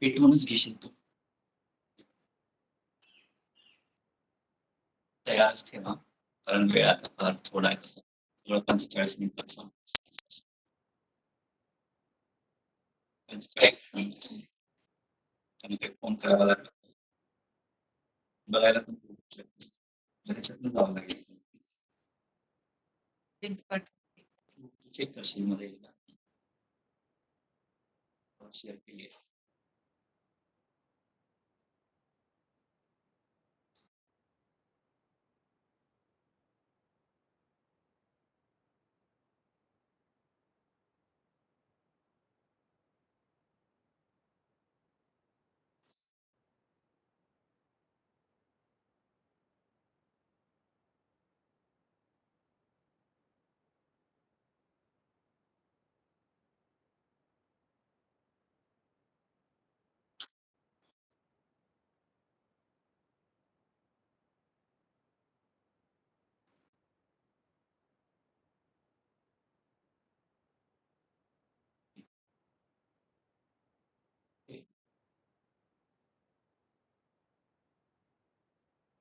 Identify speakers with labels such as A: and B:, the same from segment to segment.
A: पेटवूनच घेशील तू. तयारच ठेवा. कारण वेळ आता फार थोडा आहे तसा. सगळं 45 मिनिटात संपवायचं. 45 मिनिटात आणि ते फोन करावा लागला. बघायला पण खूप लागतेस. त्याच्यातनं जावं लागेल. चेक करशील मध्ये एकदा. शेअर केली आहे.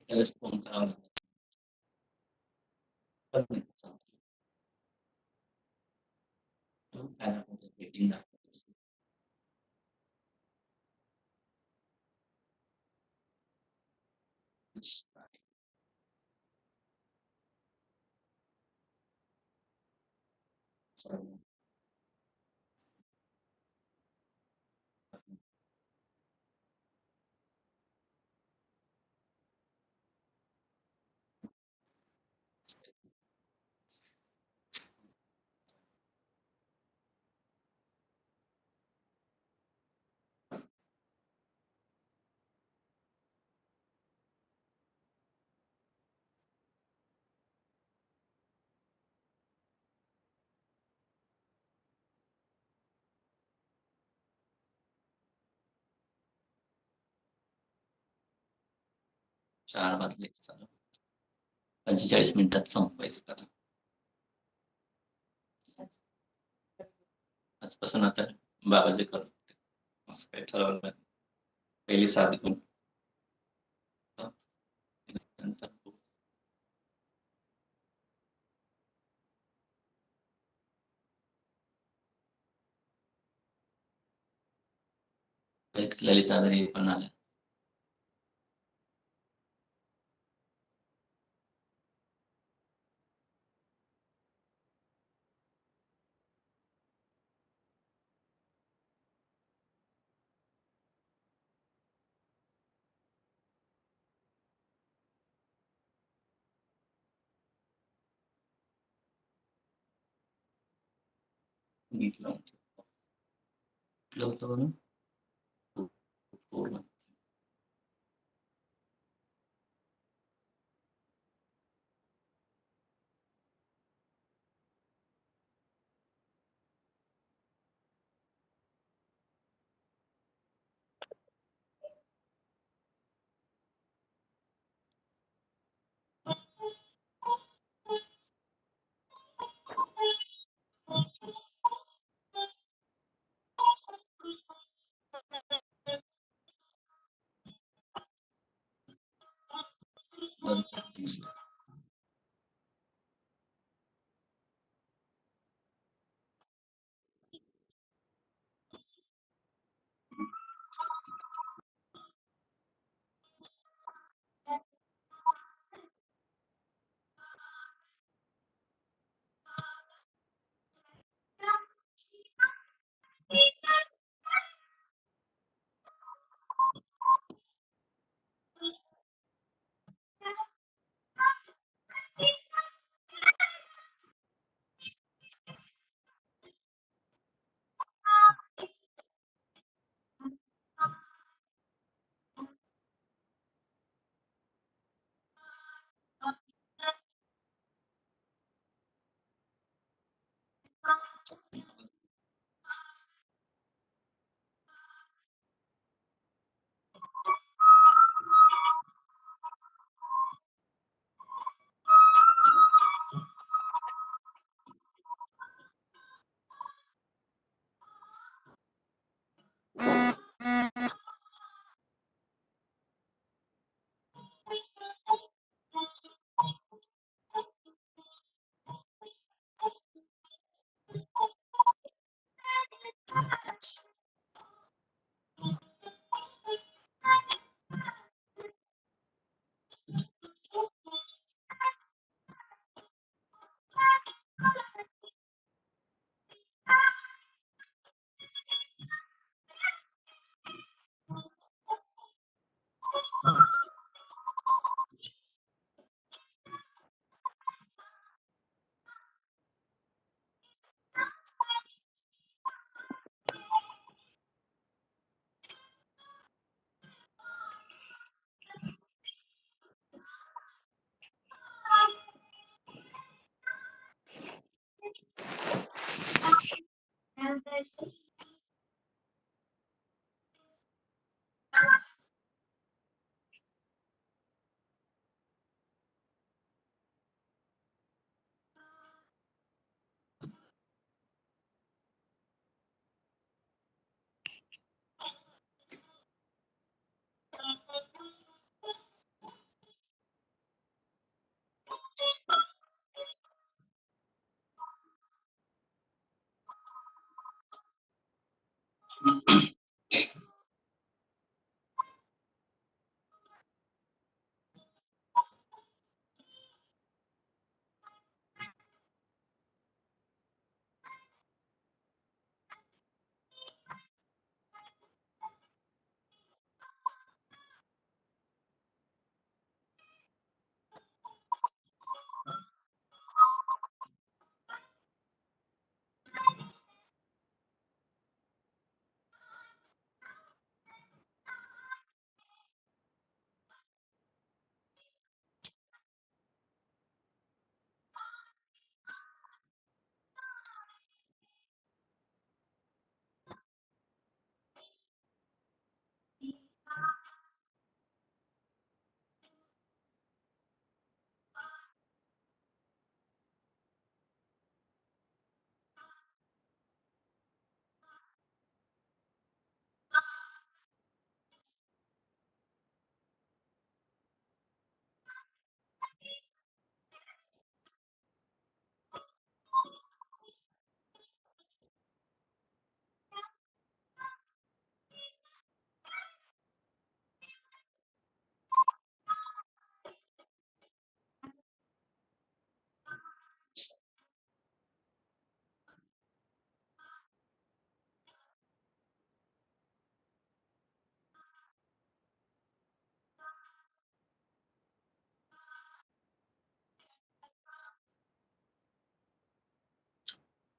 A: त्यालाच फोन करावा लागला. पण नाही चालतं. काय दाखवतं वेटिंग दाखवत असेल. Sorry. चार वाजले चालू 45 मिनिटात संपवायचं त्याला. आजपासून आता 12 जे करतो असं काही ठरवलं नाही. पहिली साधी करून नंतर एक ललिता घरी पण आल्या. घेतलं होतं म्हणून पूर्ण नंतर 30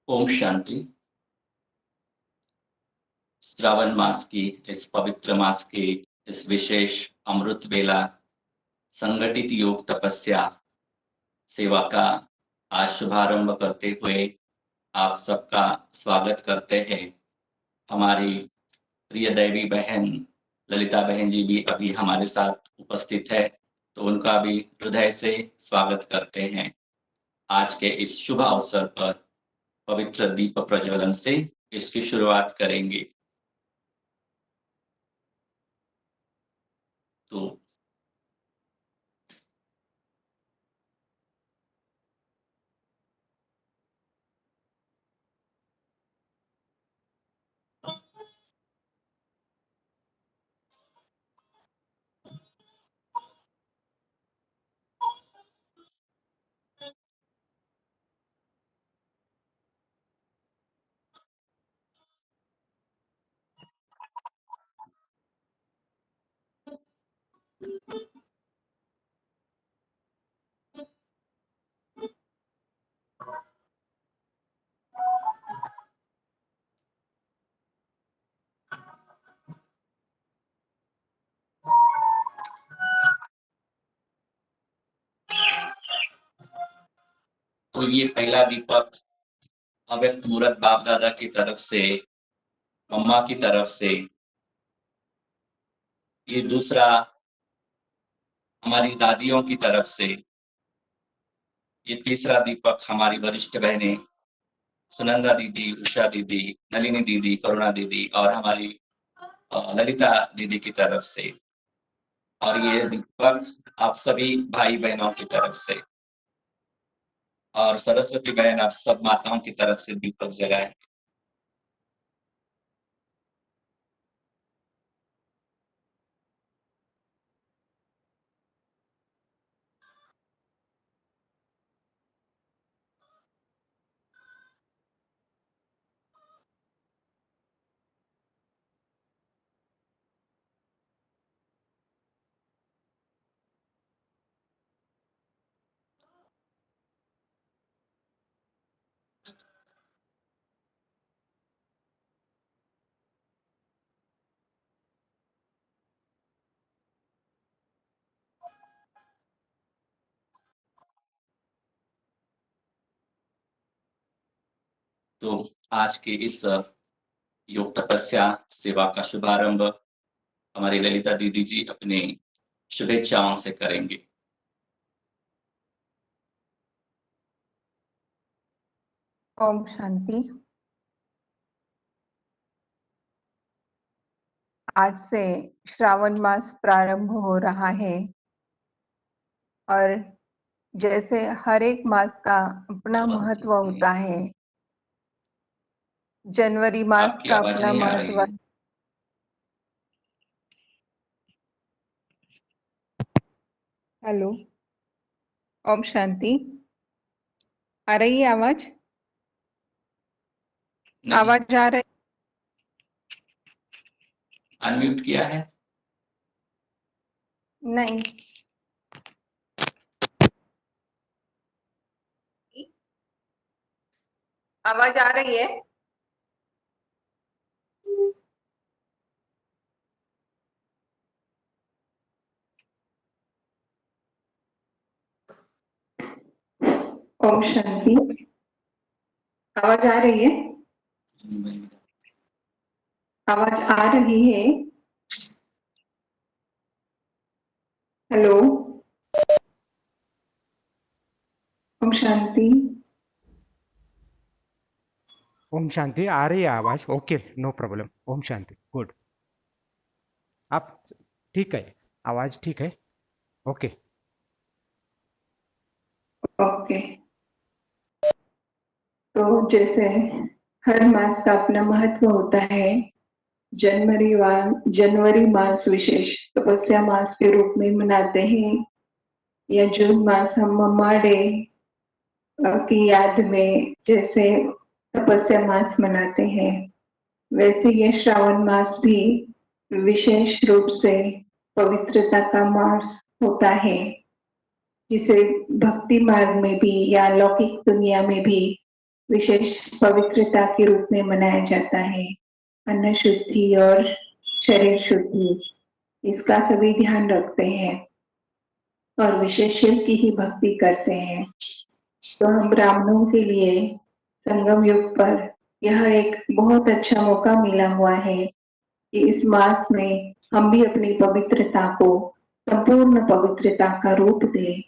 A: ओम शांति। श्रावण मास की इस पवित्र मास की इस विशेष अमृत वेला संगठित योग तपस्या सेवा का आज शुभारंभ करते हुए आप सबका स्वागत करते हैं। हमारी प्रिय दैवी बहन ललिता बहन जी भी अभी हमारे साथ उपस्थित है, तो उनका भी हृदय से स्वागत करते हैं। आज के इस शुभ अवसर पर पवित्र दीप प्रज्वलन से इसकी शुरुआत करेंगे। तो ये पहला दीपक अव्यक्त मूरत बाप दादा की तरफ से, मम्मा की तरफ से, ये दूसरा हमारी दादियों की तरफ से, ये तीसरा दीपक हमारी वरिष्ठ बहनें सुनंदा दीदी, उषा दीदी, नलिनी दीदी, करुणा दीदी और हमारी ललिता दीदी की तरफ से, और ये दीपक आप सभी भाई बहनों की तरफ से, और सरस्वती बहन आप सब माताओं की तरफ से दीपक जलाए। तो आज के इस योग तपस्या सेवा का शुभारंभ हमारी ललिता दीदी जी अपने शुभेच्छाओं से करेंगे।
B: ओम शांति। आज से श्रावण मास प्रारंभ हो रहा है और जैसे हर एक मास का अपना महत्व होता है, जनवरी मास
A: आपकी
B: का
A: आवाज
B: अपना
A: नहीं आ रही
B: महत्व।
A: है।
B: हेलो, ओम शांति। आ रही है आवाज?
A: नहीं,
B: आवाज आ रही?
A: अनम्यूट किया है?
B: नहीं। आवाज आ रही है? ओम शांति। आवाज आ रही है? आवाज आ रही है? हेलो, ओम शांति।
C: ओम शांति। आ रही है आवाज? Okay, no problem. ओम शांति, गुड। आप ठीक है? आवाज ठीक है? ओके।
B: ओके। तो जैसे हर मास का अपना महत्व होता है, जनवरी मास विशेष तपस्या मास के रूप में मनाते हैं, या जून मास हम मम्मा डे की याद में जैसे तपस्या मास मनाते हैं, वैसे ये श्रावण मास भी विशेष रूप से पवित्रता का मास होता है, जिसे भक्ति मार्ग में भी या लौकिक दुनिया में भी विशेष पवित्रता के रूप में मनाया जाता है। अन्न शुद्धि और शरीर शुद्धि, इसका सभी ध्यान रखते हैं और विशेष शिव की ही भक्ति करते हैं। तो हम ब्राह्मणों के लिए संगम युग पर यह एक बहुत अच्छा मौका मिला हुआ है कि इस मास में हम भी अपनी पवित्रता को संपूर्ण पवित्रता का रूप दें,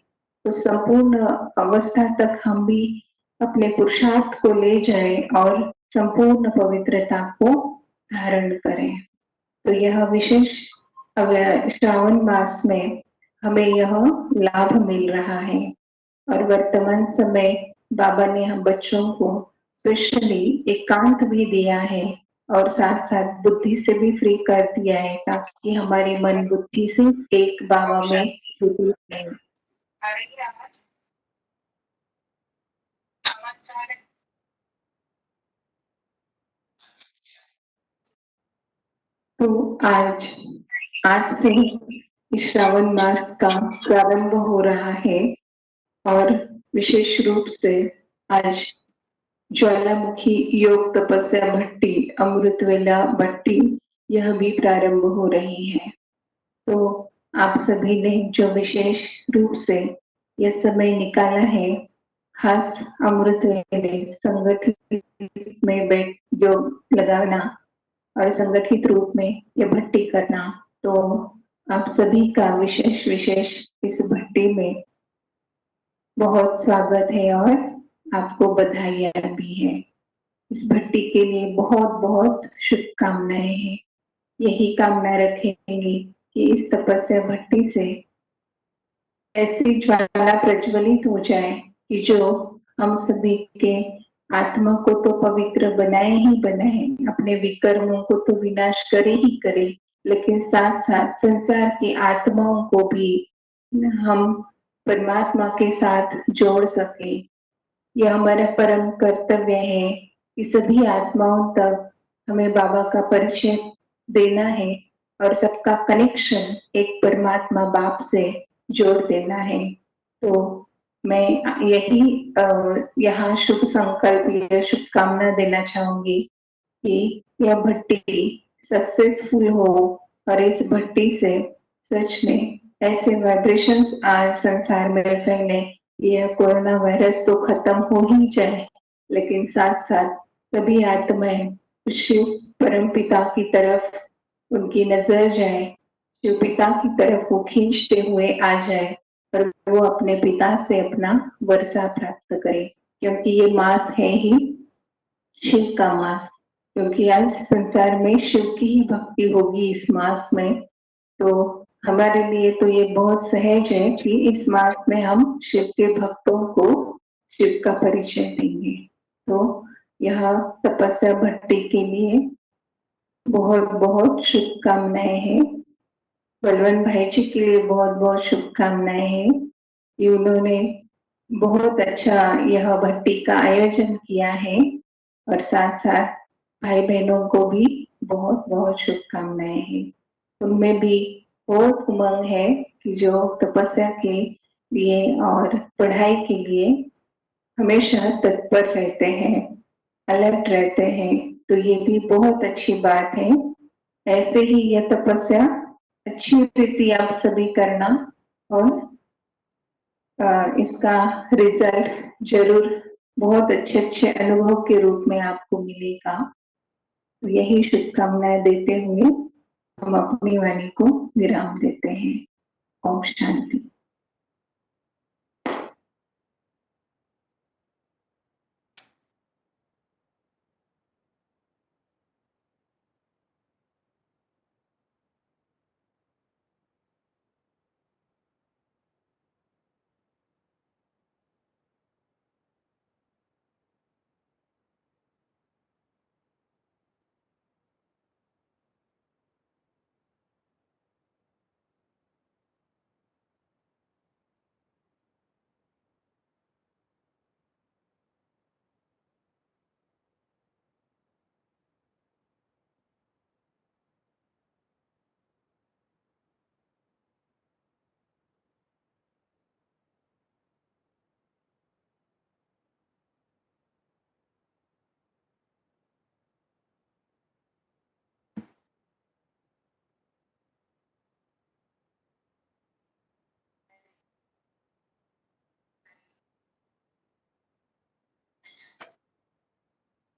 B: तो संपूर्ण अवस्था तक हम भी अपने पुरुषार्थ को ले जाएं और संपूर्ण पवित्रता को धारण करें। तो यह विशेष श्रावण मास में हमें यह लाभ मिल रहा है और वर्तमान समय बाबा ने हम बच्चों को स्पेशली एकांत भी दिया है और साथ साथ बुद्धि से भी फ्री कर दिया है, ताकि हमारी मन बुद्धि से एक बाबा में जुड़ी रहे। तो आज से इस श्रावण मास का प्रारंभ हो रहा है और विशेष रूप से आज ज्वालामुखी योग तपस्या भट्टी अमृत वेला भट्टी यह भी प्रारंभ हो रही है। तो आप सभी ने जो विशेष रूप से यह समय निकाला है, खास अमृत वेले संगठित में बैठ योग लगाना और संगठित रूप में यह भट्टी करना, तो आप सभी का विशेष विशेष इस भट्टी में बहुत स्वागत है और आपको बधाइयां भी है। इस भट्टी के लिए बहुत बहुत शुभकामनाएं हैं। यही कामना रखेंगे कि इस तपस्या भट्टी से ऐसी ज्वाला प्रज्वलित हो जाए कि जो हम सभी के आत्मा को तो पवित्र बनाए ही बनाए, अपने विकर्मों को तो विनाश करे ही करे, लेकिन साथ साथ संसार की आत्माओं को भी हम परमात्मा के साथ जोड़ सके। यह हमारा परम कर्तव्य है कि सभी आत्माओं तक हमें बाबा का परिचय देना है और सबका कनेक्शन एक परमात्मा बाप से जोड़ देना है। तो मैं यही यहाँ शुभ संकल्प या शुभकामना देना चाहूंगी कि यह भट्टी सक्सेसफुल हो और इस भट्टी से सच में ऐसे वाइब्रेशंस आज संसार में फैले, यह कोरोना वायरस तो खत्म हो ही जाए, लेकिन साथ साथ सभी आत्माएं शिव परम पिता की तरफ उनकी नजर जाए, शिव पिता की तरफ वो खींचते हुए आ जाए और वो अपने पिता से अपना वर्षा प्राप्त करे, क्योंकि ये मास है ही शिव का मास। क्योंकि आज संसार में शिव की ही भक्ति होगी इस मास में, तो हमारे लिए तो ये बहुत सहज है कि इस मास में हम शिव के भक्तों को शिव का परिचय देंगे। तो यह तपस्या भट्टी के लिए बहुत बहुत शुभकामनाएं हैं। बलवंत भाई जी के लिए बहुत बहुत शुभकामनाएं हैं कि उन्होंने बहुत अच्छा यह भट्टी का आयोजन किया है, और साथ साथ भाई बहनों को भी बहुत बहुत शुभकामनाएं हैं। उनमें भी बहुत उमंग है कि जो तपस्या के लिए और पढ़ाई के लिए हमेशा तत्पर रहते हैं, अलर्ट रहते हैं, तो ये भी बहुत अच्छी बात है। ऐसे ही यह तपस्या अच्छी रीति आप सभी करना, और इसका रिजल्ट जरूर बहुत अच्छे अच्छे अनुभव के रूप में आपको मिलेगा। तो यही शुभकामनाएं देते हुए हम अपनी वाणी को विराम देते हैं। ओम शांति।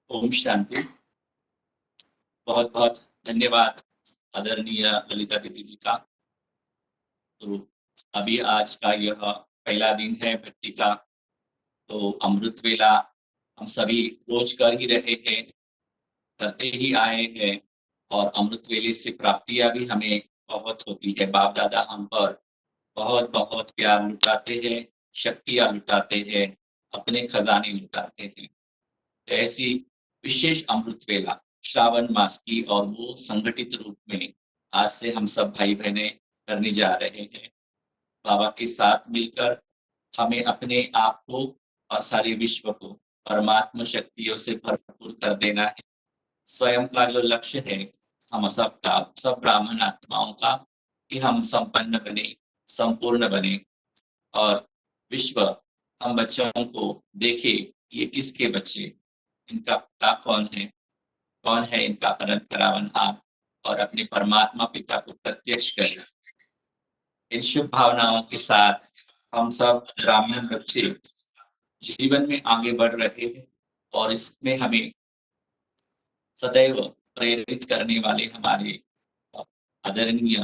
A: ओम शांति। बहुत बहुत धन्यवाद आदरणीय ललिता दीदी जी का। तो अभी आज का यह पहला दिन है भक्ति का, तो अमृत वेला हम सभी रोज कर ही रहे हैं, करते ही आए हैं, और अमृत वेले से प्राप्तियां भी हमें बहुत होती है। बाप दादा हम पर बहुत बहुत प्यार लुटाते हैं, शक्तियां लुटाते हैं, अपने खजाने लुटाते हैं। तो ऐसी विशेष अमृत वेला श्रावण मास की, और वो संगठित रूप में आज से हम सब भाई बहनें करने जा रहे हैं। बाबा के साथ मिलकर हमें अपने आप को और सारे विश्व को परमात्मा शक्तियों से भरपूर कर देना है। स्वयं का जो लक्ष्य है हम सबका, सब ब्राह्मण आत्माओं का, कि हम संपन्न बने, संपूर्ण बने, और विश्व हम बच्चों को देखे ये किसके बच्चे, इनका पिता कौन है इनका अनंत करावनहार, और अपने परमात्मा पिता को प्रत्यक्ष करें। इन शुभ भावनाओं के साथ हम सब ब्राह्मण बच्चे जीवन में आगे बढ़ रहे हैं, और इसमें हमें सदैव प्रेरित करने वाले हमारे आदरणीय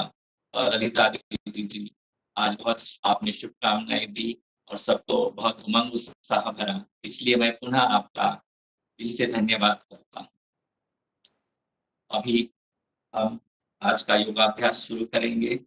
A: ललिता दीदी जी, आज बहुत आपने शुभकामनाएं दी और सबको बहुत उमंग उत्साह भरा, इसलिए मैं पुनः आपका दिल से धन्यवाद करता हूँ। अभी हम आज का योगाभ्यास शुरू करेंगे।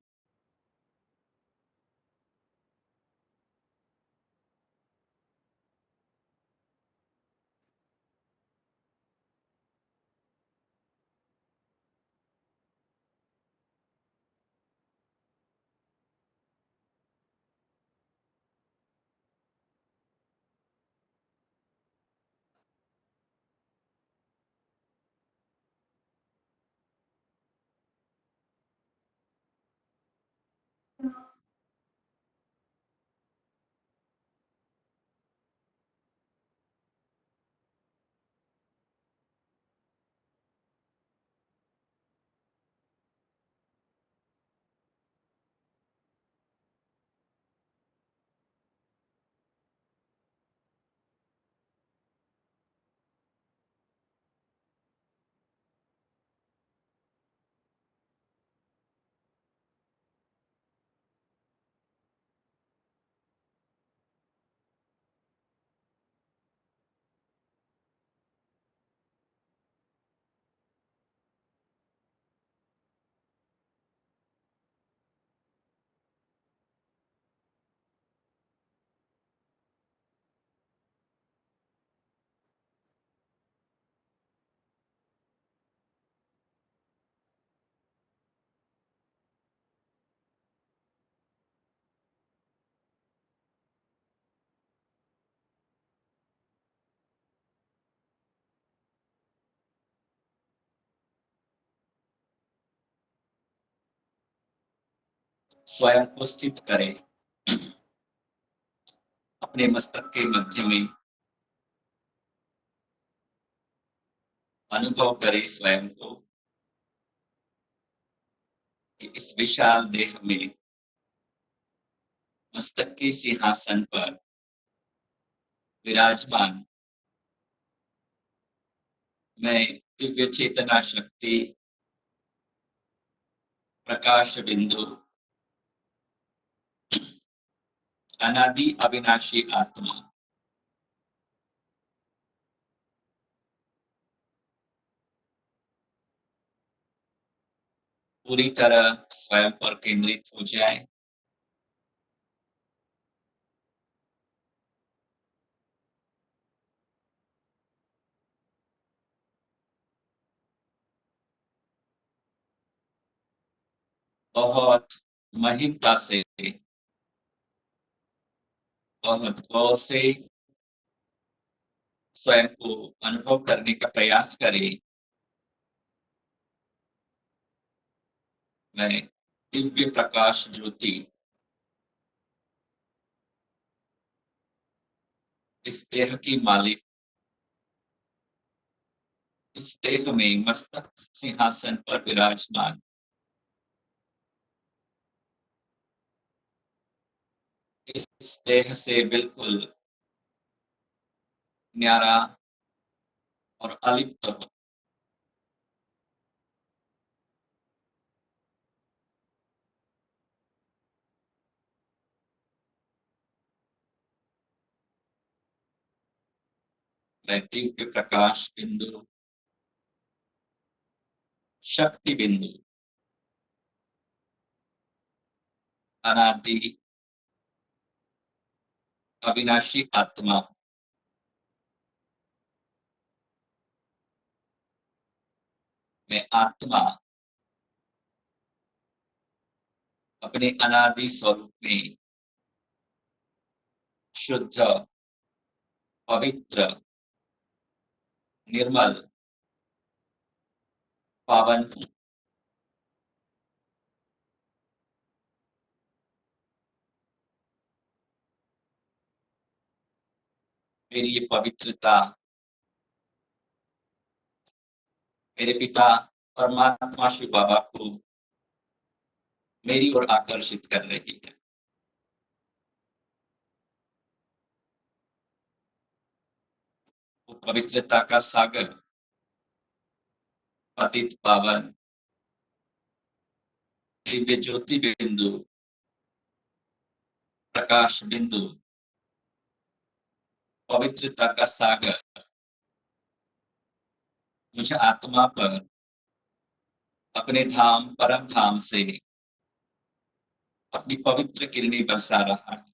A: स्वयं को स्थित करें, अपने मस्तक के मध्य में अनुभव करें स्वयं को कि इस विशाल देह में मस्तक के सिंहासन पर विराजमान मैं दिव्य चेतना शक्ति, प्रकाश बिंदु, अनादि अविनाशी आत्मा पूरी तरह स्वयं पर केंद्रित हो जाए। बहुत महिमता से, बहुत गौर से स्वयं को अनुभव करने का प्रयास करें। मैं दिव्य प्रकाश ज्योति इस देह की मालिक, इस देह में मस्तक सिंहासन पर विराजमान इस देह से बिल्कुल न्यारा और अलिप्त हो। मैं दिव्य प्रकाश बिंदु, शक्ति बिंदु, अनादि अविनाशी आत्मा, मैं आत्मा अपने अनादि स्वरूप में शुद्ध, पवित्र, निर्मल, पावन हूँ। मेरी ये पवित्रता मेरे पिता परमात्मा शिव बाबा को मेरी ओर आकर्षित कर रही है। वो पवित्रता का सागर, पतित पावन, दिव्य ज्योति बिंदु, प्रकाश बिंदु, पवित्रता का सागर मुझे आत्मा पर अपने धाम परम धाम से अपनी पवित्र किरणें बरसा रहा है।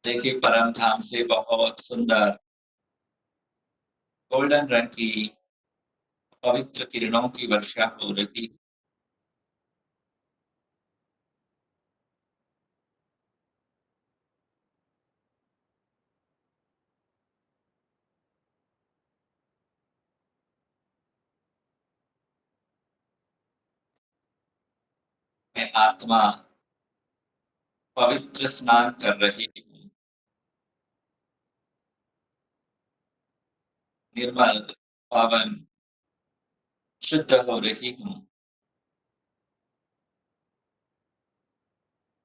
A: देखिए, परम धाम से बहुत सुंदर गोल्डन रंग की पवित्र किरणों की वर्षा हो रही। मैं आत्मा पवित्र स्नान कर रही हूँ, निर्मल, पावन, शुद्ध हो रही हूँ।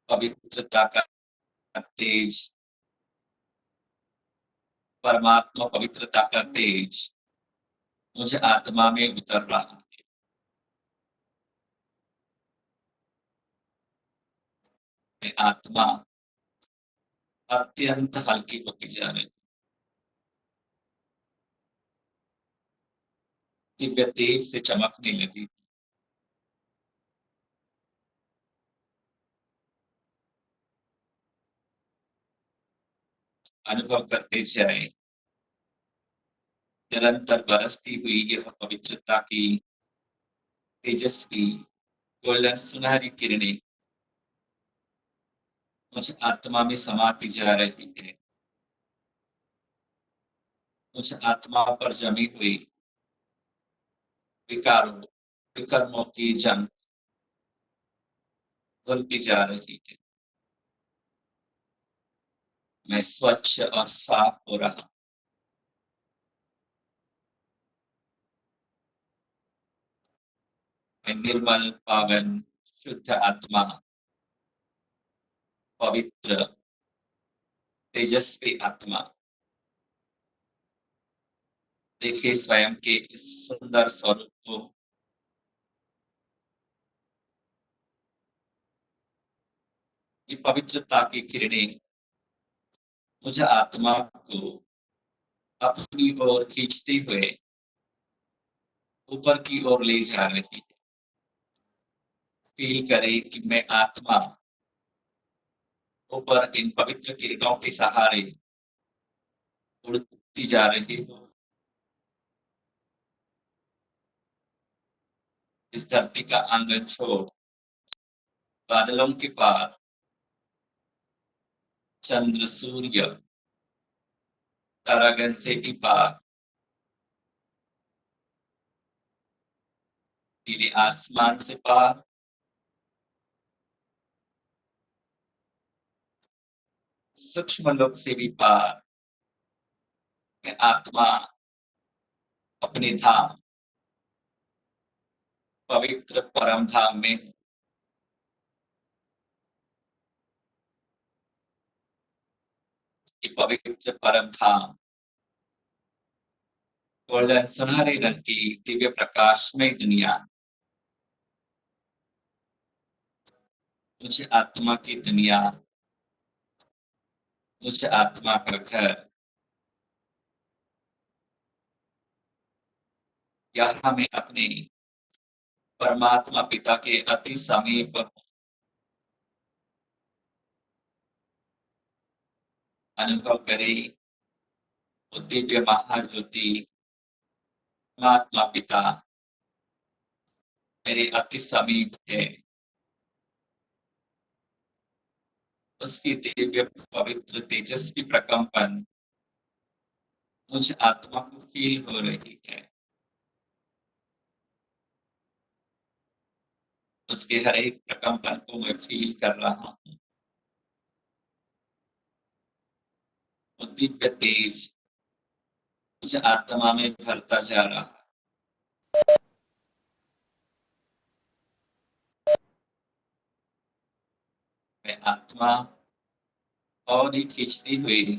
A: पवित्रता का तेज, परमात्मा पवित्रता का तेज मुझे आत्मा में उतर रहा है। मैं आत्मा अत्यंत हल्की होती जा रही, दिव्य तेज से चमकने लगी। अनुभव करते जाए, निरंतर बरसती हुई यह पवित्रता की तेजस्वी गोल्डन सुनहरी किरणें मुझ आत्मा में समाती जा रही है। मुझ आत्मा पर जमी हुई विकारों विकर्मों की जंग धुलती जा रही है। मैं स्वच्छ और साफ हो रहा, मैं निर्मल, पावन, शुद्ध आत्मा, पवित्र, तेजस्वी आत्मा। देखिए स्वयं के इस सुंदर स्वरूप को। ये पवित्रता की किरणें मुझे आत्मा को अपनी ओर खींचते हुए ऊपर की ओर ले जा रही है। फील करे कि मैं आत्मा ऊपर इन पवित्र किरणों के सहारे उड़ती जा रही हूँ। इस धरती का आंगन छोड़ बादलों के पार चंद्र, सूर्य, तारागण से भी पार नीले आसमान से पार सूक्ष्म लोक से भी पार मैं आत्मा अपने धाम पवित्र परम धाम में हूँ। ये पवित्र परम धाम गोल्डन सुनहरे रंग की दिव्य प्रकाशमय दुनिया मुझे आत्मा की दुनिया, मुझे आत्मा का घर। यहाँ मैं अपने परमात्मा पिता के अति समीप अनुभव करे वो दिव्य महाज्योति परमात्मा पिता मेरे अति समीप है। उसकी दिव्य पवित्र तेजस्वी प्रकंपन मुझे आत्मा को फील हो रही है। उसके हर एक प्रकंपन को मैं फील कर रहा हूँ। वो दिव्य तेज मुझे आत्मा में भरता जा रहा है। मैं आत्मा और ही खींचती हुई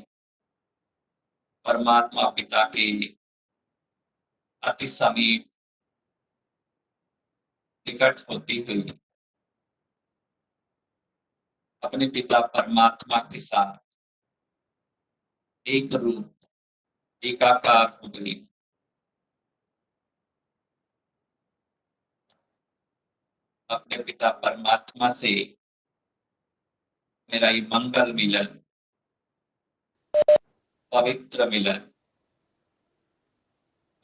A: परमात्मा पिता के अति समीप निकट होती हुई अपने पिता परमात्मा के साथ एक रूप एकाकार हो गई। अपने पिता परमात्मा से मेरा ये मंगल मिलन, पवित्र मिलन,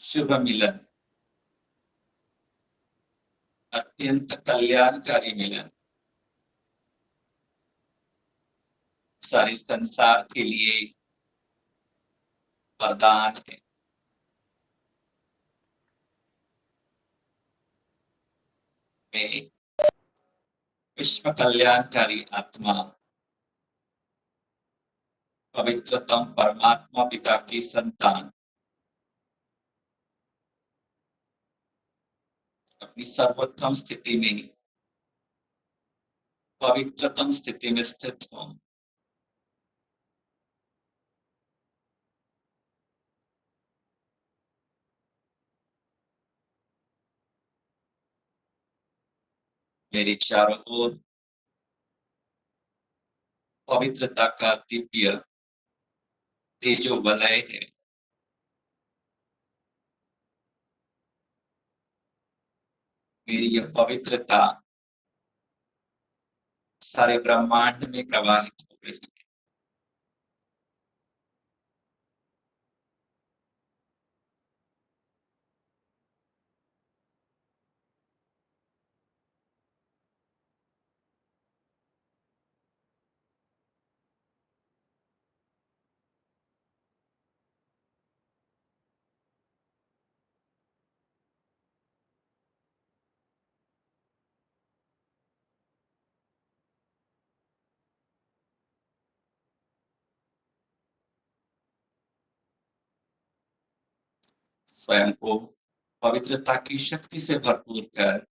A: शुभ मिलन, अत्यंत कल्याणकारी मिलन सारे संसार के लिए वरदान है। मैं विश्व कल्याणकारी आत्मा पवित्रतम परमात्मा पिता की संतान अपनी सर्वोत्तम स्थिति में पवित्रतम स्थिति में स्थित हूँ। मेरे चारों ओर पवित्रता का दिव्य तेजो वलय है। मेरी यह पवित्रता सारे ब्रह्मांड में प्रवाहित हो रही है। स्वयं को पवित्रता की शक्ति से भरपूर कर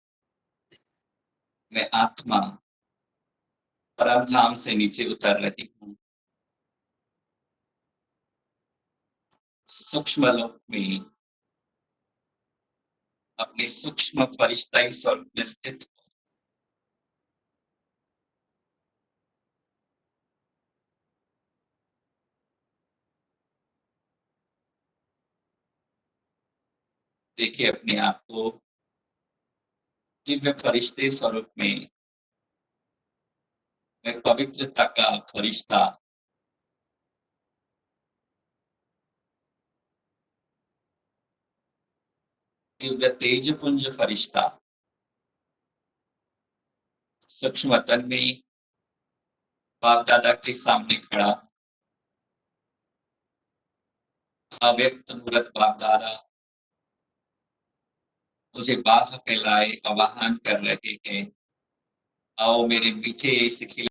A: मैं आत्मा परम धाम से नीचे उतर रही हूँ। सूक्ष्म लोक में अपने सूक्ष्म परिष्ठाई स्वरूप में स्थित हूँ। देखिए अपने आप को दिव्य फरिश्ते स्वरूप में, मैं पवित्रता का फरिश्ता, दिव्य तेजपुंज फरिश्ता, सूक्ष्म तन में बाप दादा के सामने खड़ा, अव्यक्त मूर्त बाप दादा मुझे बाह फैलाए आवाहन कर रहे हैं। आओ मेरे मीठे सिखिए